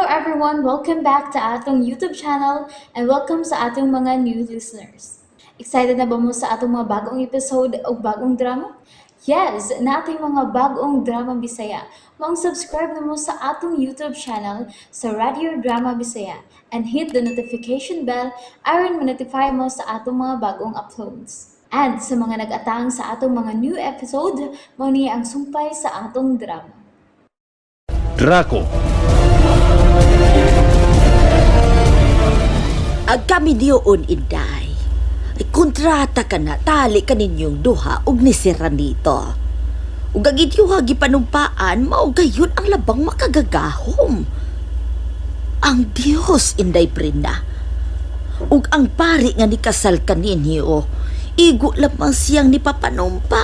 everyone! Welcome back to atong YouTube channel and welcome sa atong mga new listeners. Excited na ba mo sa atong mga bagong episode o bagong drama? Yes, na ating mga bagong drama Bisaya. Subscribe na mo sa atong YouTube channel sa Radio Drama Bisaya and hit the notification bell aron ma-notify mo sa atong mga bagong uploads. And sa mga nag-atang sa atong mga new episode, mo niya ang sumpay sa atong drama. Draco. Kami diyoon, Inday. Kontrata ka na, tali ka ninyong duha ug nisira nito. Ug ang inyuha gipanumpaan, mao gayon ang labang makagagahom. Ang Dios, Inday Brina. Ug ang pari nga nikasal ka ninyo, igo lamang siyang nipapanumpa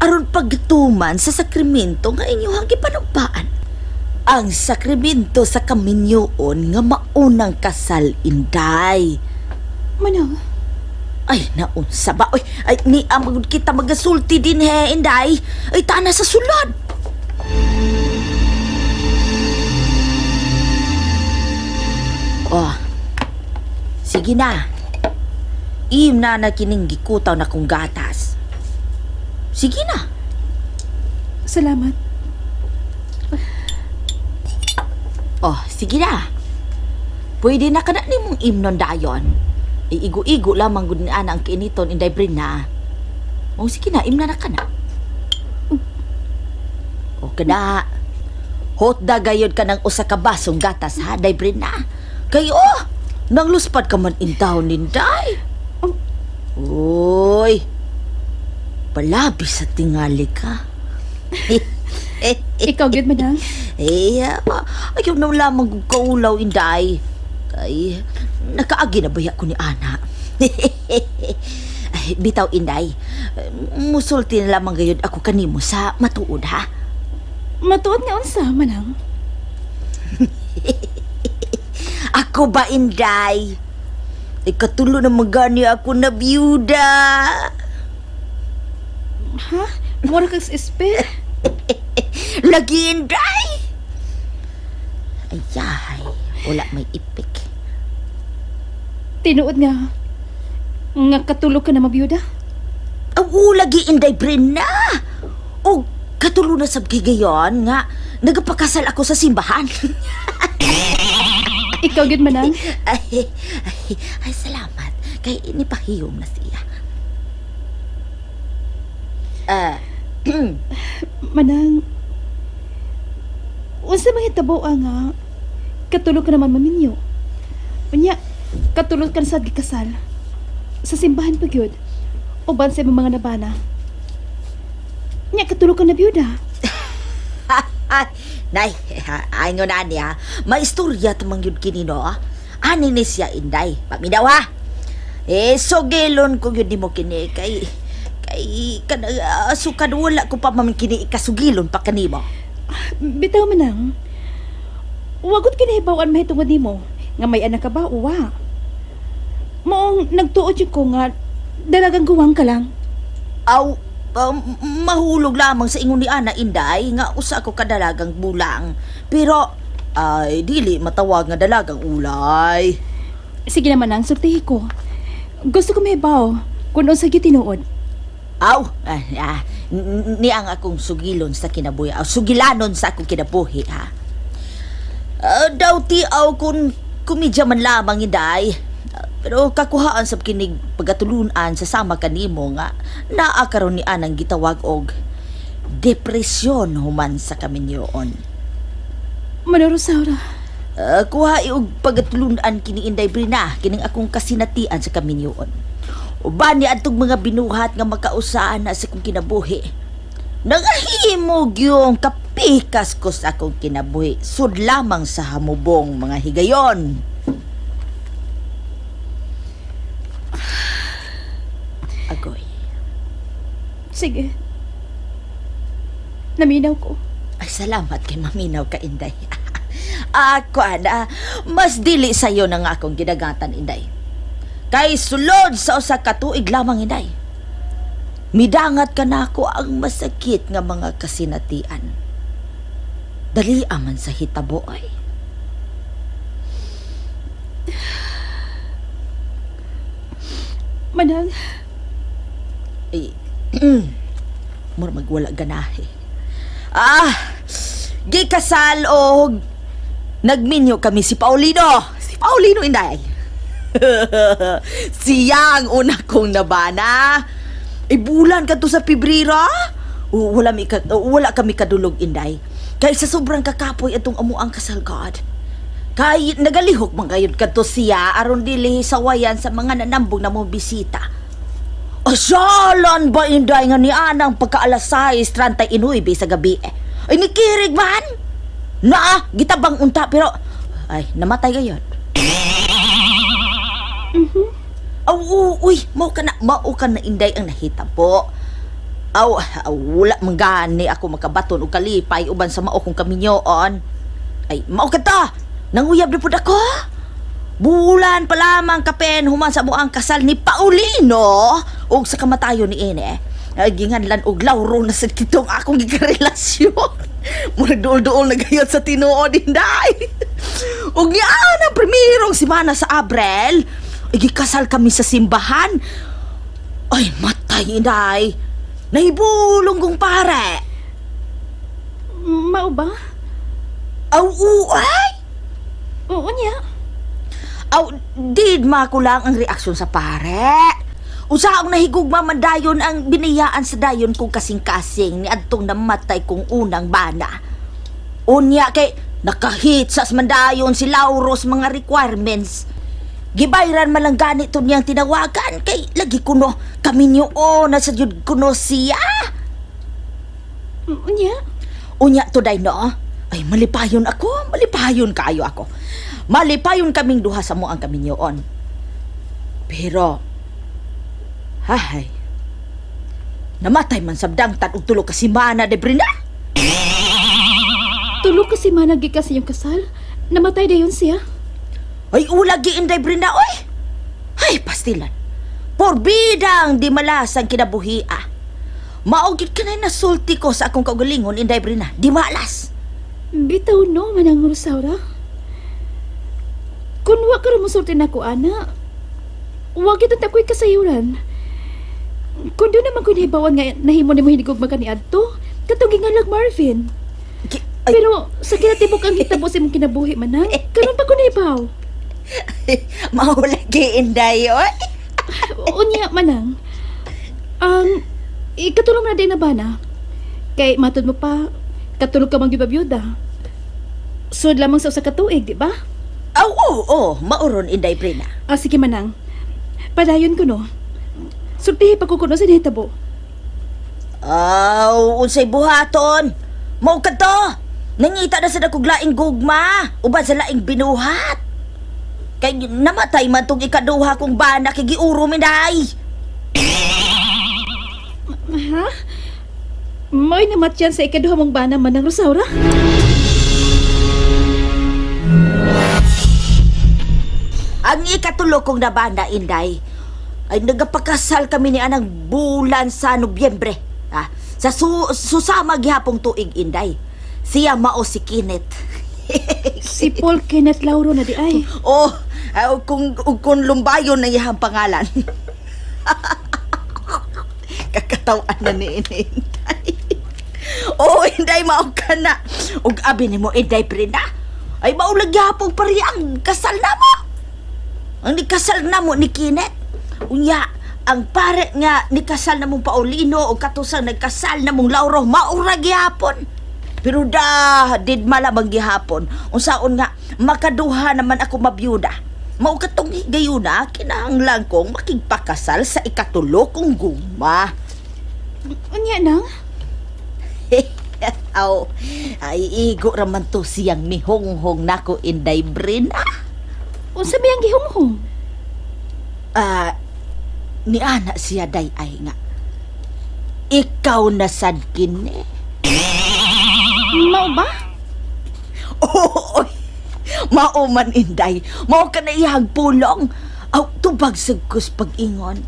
aron pagtuman sa sakramento nga inyuhang gipanumpaan. Ang sakramento sa kaminyoon nga maunang kasal, Inday. Manang, Ay, naunsa ba? Ay, ni amagod kita magasulti din he, Inday. Ay, tana sa sulod. Oh, sige na. Im na kining gikutaw na kong gatas. Sige na. salamat. Oh, sige na. Pwede na ka na ni mong imnon dayon. Iigo-igo lamang gud ni ana ang kiiniton Inday Brina. Oh, sige na, imna na ka na. O kada. Hot da gayod ka ng usa ka basong gatas ha, Day Brina. Kay nang luspad ka man intaw ninday. Uy. Palabi sa tingali ka. Ikaw, good, Manang. Ayaw na lamang kong kaulaw, Inday. Kay, nakaagi na baya ko ni Ana. Ay, bitaw, Inday. Musulti na lamang gayod ako kanimo sa matuod, ha? Matuod nga unsa, Manang. Ako ba, Inday? Ikatulo na magani ako na biyuda. Ha? Mura kang espe? Lagi, Inday! Ayay, wala may ipik. Tinuod nga. Nga katulog ka na mabiyuda? Lagi, Inday Brina. O, katulo na sab kay gayon nga nagapakasal ako sa simbahan. Ikaw, good, Manang. Ay, salamat. Kay inipahiyom na siya. Manang, unsa mga tabo nga katulog ka naman maminyo. Unya, katulog ka na sa gikasal. Sa simbahan pa gyud. Uban sa imong mga nabana. Unya, katulog ka na biyuda. Nay, ay nga na niya. May istorya tamang yun kinino. Ani ni siya, Inday. Paminaw ha. Sugilon ko yun di mo kini. Kay sukad wala ko pa mamikini ikasugilon pa kanimo. Bitaw, Manang. Wagot kinahibawan mahitungod nimo nga may anak ka ba uwa. Moong nagtuod yun ko nga dalagang guwang ka lang. Mahulog lamang sa ingon ni Ana, Inday, nga usa ko kadalagang bulang. Pero, ay, dili matawag nga dalagang ulay. Sige naman ang sortihi ko. Gusto ko mahibaw kung unsa gyud tinuod. Ni ang akong sugilon sa kinabuhi. Sugilanon sa akong kinabuhi, ha? Daw tiaw kung kumidya man lamang, Inday. Pero kakuhaan sab kinig pagatulunan sa sama kanimo nga naa karon ni anang gitawag og depresyon human sa kaminyoon. Manarusaura. Kuha og pagatulunan kini Inday Brina kining akong kasinatian sa kaminyoon. Uban ni adtong mga binuhat nga makausaan na sa akong kinabuhi. Nangahimog yung kapikas ko sa akong kinabuhi sud lamang sa hamubong mga higayon. Agoy. Sige. Naminaw ko. Ay, salamat kay maminaw ka, Inday. Ako, Ana, mas dili sa'yo na nga akong ginagatan, Inday. Kay sulod sa usa ka tuig lamang, Inday. Midangat ka na ako ang masakit nga mga kasinatian. Dali aman sa hitabo, ay. Manang, Ay, mura magwala ganahe. Gikasal o nagminyo kami si Paulino. Si Paulino, inday. Siya ang una kong nabana. Bulan ka to sa Pebrero. Wala kami kadulog, inday. Kaya sa sobrang kakapoy itong amuang kasal, God. Kay nagalihok man kayod kadto siya aron dili sawayan sa mga nanambong na mo bisita. Asalan ba inday nga ni anang pagkaalas 6:39 sa gabi Ay nikirig man. Gitabang unta pero ay namatay gayod. Uy, mao ka na inday ang nahita po. Wala manggani ako makabaton og kalipay uban sa mao kong kaminyoon. Ay, mao ka ta. Nanguyab na po ako. Bulan pa lamang kapen human sa buang kasal ni Paulino ug sa kamatayon ni Ine. Ginganlan og lawro na sa kitong akong gikarelasyon. Murag duol-duol na gayot sa tinuod, inday. Ug yan ang primerong simana sa Abril. Gikasal kami sa simbahan. Ay, matay, inday. Nahibulong kong pare. mao ba? Ay! Oo niya. Did makulang ang reaksyon sa pare. Usahaong nahigugma man dayon ang binayaan sa dayon kong kasing-kasing ni adtong namatay kong unang bana. Unya kay nakahit sa mandayon si Lauros mga requirements. Gibayran man lang ganito niyang tinawagan kay lagi kuno kami niyo na sa jud kuno siya. Unya? Unya to day no. Ay malipayon kayo ako. Malipayon kaming duha sa mo ang kami niyoon. Pero hay. Namatay man sabdang tan og tulo ka simana de Brina. Tulo kasi managi kasi yung kasal. Namatay dayon siya. Ay ulagi inday Brina oy. Ay pastilan. Porbidang di malasang kinabuhi Maugit ka na nasulti ko sa akong kaugalingon inday Brina. Di malas. Bitaw no, manang Rosaura. Kung wa ka rumusulti na ko, ana, wag itong tako'y kasayuran. Kung doon naman ko nahibawan nga nahimo ni mo hinigog magkaniadto, katong gingalag Marvin. Pero sa kinatibok ang hitabo sa imong kinabuhi, manang, karon pa ko nahibaw. Maulagi inday oy. Unya, manang, ikatulong na din na ba na? Kay matod mo pa, katulog ka mang gibabiyuda. Sud lamang sa usa ka tuig, di ba? Oo, mauron inday Brina. Sige manang. Padayon ko no. Sultihi pa ko kuno sa nahitabo. Unsay buhaton. Mao ka to. Nangita na sa dakog laing gugma, uban sa laing binuhat. Kay namatay man tong ikaduha kong bana kay giuro minday. Ha? May namatyan sa ikaduha mong bana manang Rosaura? Ang ikatulo kong nabana, inday, ay nagapakasal kami ni anang bulan sa Nobyembre. Sa susama gihapong tuig, inday. Siya mao si Kenneth. Si Paul Kenneth Lauro na di ay. Kung lumbayon na iyang pangalan. Kakatawan na ni inday. Inday, mao ka na. Ug abi ni mo, inday, Brina. Ay maulag gihapong pari ang kasal na mo. Ang nikasal na mo ni Kenneth. Unya, ang pare nga nikasal na mong Paulino o katusang nagkasal na mong Lauro, maura gihapon. Pero did malamang gihapon. Unsaon nga, makaduha naman ako mabiyuda. Mao katong gayuna, kinahanglan kong makigpakasal sa ikatulo kong guma. Unya nang? Ay igo raman to siyang mihonghong nako inday Brina. Unsa biyang gihunghong? Ni ana siya day ay nga. Ikaw na sad kini. Mao ba? Mao man inday. Mao ka na iyang pulong. Tubag sagkos pag-ingon.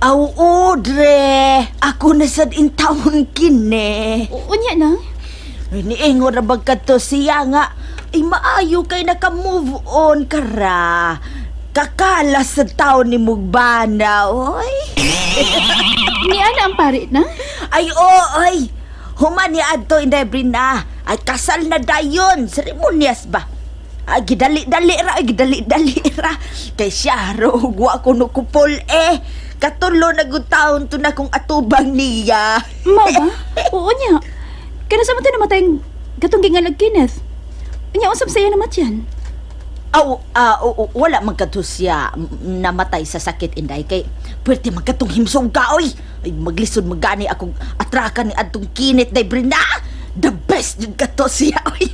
Audrey, ako na sad intawon kini. Unya nang? Niingon ra bag kadto siya nga ay maayo kay naka-move on kara. Kakalas sa taon ni Mugbana, oy. Ni ana ang pare na? Ay, oy. Human ni Adto Inday Brina. Ay, kasal na dayon. Seremonyas ba? Ay, gidali-dali ra. Kay siya, wa ko no kupol Katulo na taon to na kung atubang niya. Mao ba? Oo niya. Kaya sa mata namatay ang gatong gingalag Kenneth. Anya usab sa iya namatyan. Wala magkato siya namatay sa sakit, Inday. Kay pwerte magkatong himsong ka, oy. Ay, maglisod magani akong atrakan ni Adtong Kinit, Day Brina. The best yun kato siya, oy.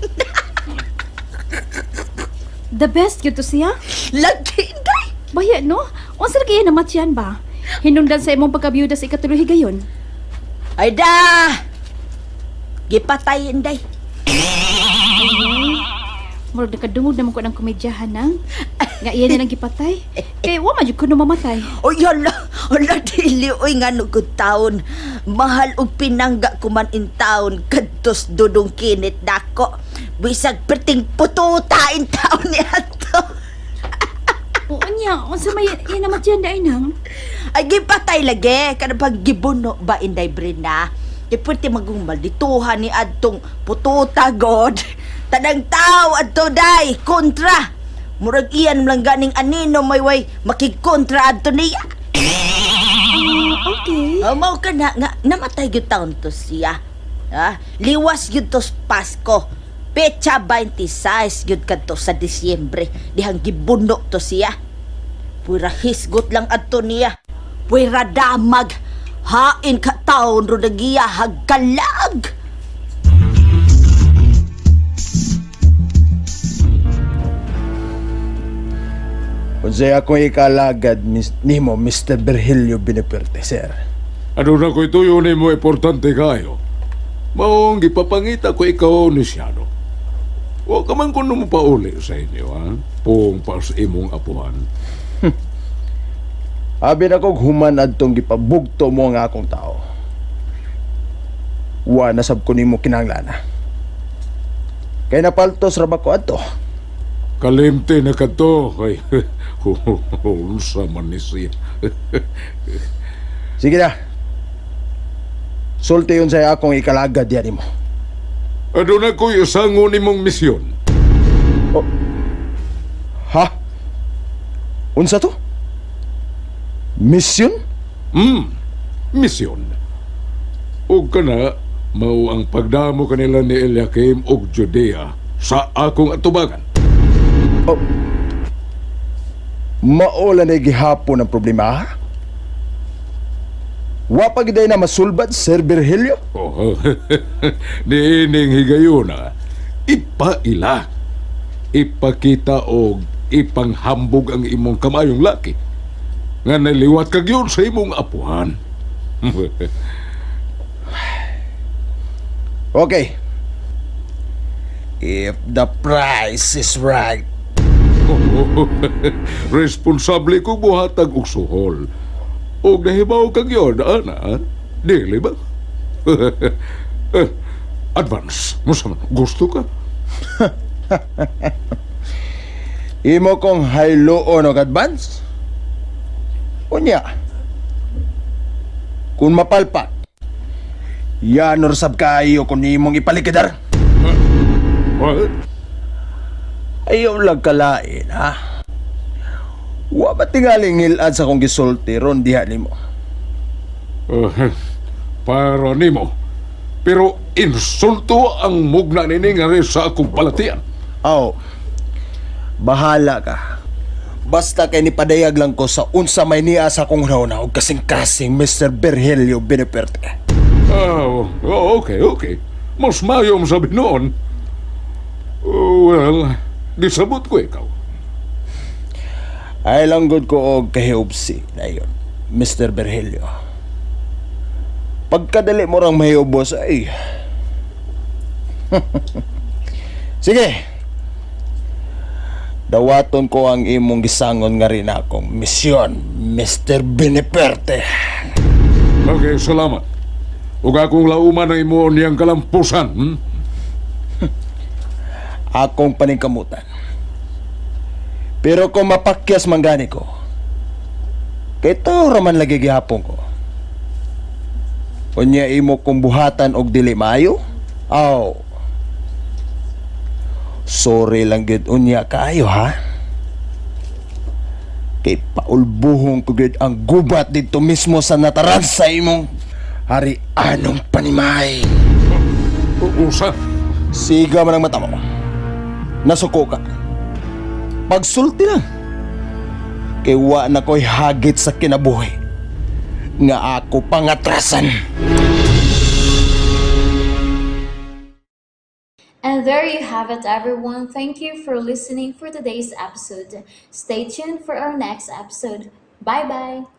The best gyud to siya. Lagi, Inday. Baya no? Unsa kaya namatyan ba? Hinungdan sa imong pagkabiyuda sa ikatuloy higayon. Ay da! Gipatay, Inday. Murag nakadungog naman ko ng komedyahan nang. Nga iya na nang gipatay. Kaya wa man jud ko no mamatay. Oy, hala, dili, oy, nga nugod taon. Mahal og pinangga ko man in taon, kadtos dudong kinit dako. Bisag perting pututa in taon ni ato. Oo niya, unsa may iya namatyan dai nang? Ay, gipatay lagi. Kada pag gibuno ba, Inday Brina? Ipwerte magumal dituhan ni adtong pututa, God. Tanang tao adto, day, kontra. Murag iyan lang ganing anino may way makigkontra adto niya. Okay. Mao ka na nga namatay gyud taon to siya. Liwas gyud to Pasko. Petsa 26 gyud kadto sa Disyembre dihang gibuno to siya. Pura hisgot lang adto niya. Pura damag. Hain ka taon ro nagiya hagkalag. Unsay akong ikalagad nimo, Mr. Virgilio Biniperte, sir. Ano na ko'y tuyo ni mo importante kayo? Maong gipapangita ko ikaw ni Siano. O ka man kuno mo pauli sa inyo, ha? Pung pas imong apuhan. Abi na kong human adtong gipabugto mo nga akong tao. Wa nasab ko nimo kinanglana. Kay napaltos ra ba ko adto? Kalimte na ka to. Ay, unsa man ni siya. Sige na. Sulti yun sa akong ikalagad yan mo. Ano na ko'y isangon imong misyon? Ha? Unsa to? Mission? Misyon. O ka na, mao ang pagdamo kanila ni Eliakim og Judea sa akong atubangan. Maola na gihapon ang problema, ha? Wa pa giday na masulbad, Sir Virgilio? Oh, niining higayuna, ipaila. Ipakita og ipanghambog ang imong kamayong laki. Nga naliwat kag yun sa imong apuhan. Okay. If the price is right. Responsable ko buhatag og suhol. Og nahibaw kag yun, ana? Dili ba? Advance. Musa man, gusto ka? Imo kong hayloon og advance? Unya. Kung mapalpat, yan orsab kayo kung imong ipalikidar. What? Ayaw lang kalain, ha? Wa ba tingaling ngilad sa kong gisulti ron diha nimo? Para nimo. Pero insulto ang mugna nini nga rin sa akong palatian. Aw, bahala ka. Basta kay nipadayag lang ko sa unsa may niya sa kong rauna o kasing-kasing Mr. Virgilio Biniperte. Okay. Mas mayom sabi noon. Well, gisabot ko ikaw. Ay lang good ko og kahiubsi na yun, Mr. Virgilio. Pagkadali mo rang mahiubos ay... Sige. Dawaton ko ang imong gisangon nga rin akong misyon, Mr. Biniperte. Okay, salamat. Ug akong lauman ang imo niyang kalampusan. Akong paningkamutan. Pero kung mapakyas man gani ko, kay tao raman lagi gihapon ko. Unya imo kong buhatan og dili maayo? Aw. Sorry lang gid unya kaayo ha. Kay paulbuhong ko gid ang gubat dito mismo sa nataran sa imong hari anong panimay. Usa. Siga man ang mata mo. Nasuko ka. Pagsulti lang. Kay wa na ko'y hagit sa kinabuhi. Nga ako pangatrasan. And there you have it, everyone. Thank you for listening for today's episode. Stay tuned for our next episode. Bye bye.